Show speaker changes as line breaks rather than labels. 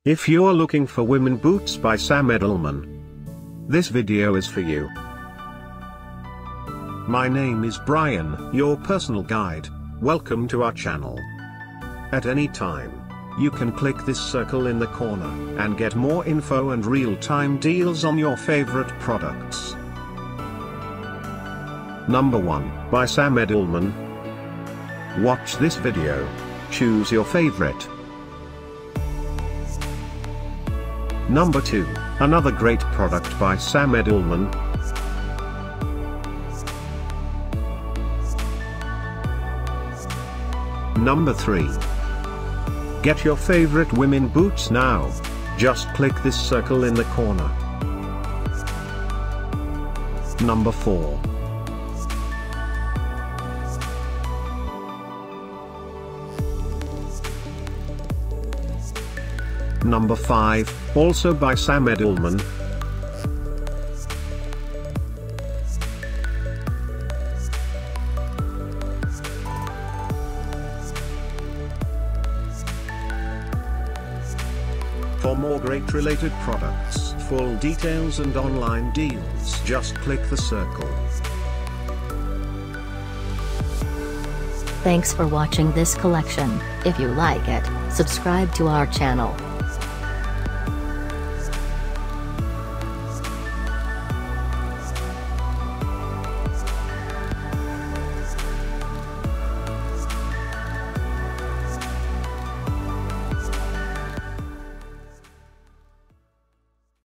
If you're looking for women boots by Sam Edelman, this video is for you. My name is Brian, your personal guide. Welcome to our channel. At any time, you can click this circle in the corner and get more info and real-time deals on your favorite products. Number 1, by Sam Edelman. Watch this video. Choose your favorite. Number 2, another great product by Sam Edelman. Number 3. Get your favorite women boots now. Just click this circle in the corner. Number 4. Number 5, also by Sam Edelman. For more great related products, full details and online deals, just click the circle.
Thanks for watching this collection. If you like it, subscribe to our channel.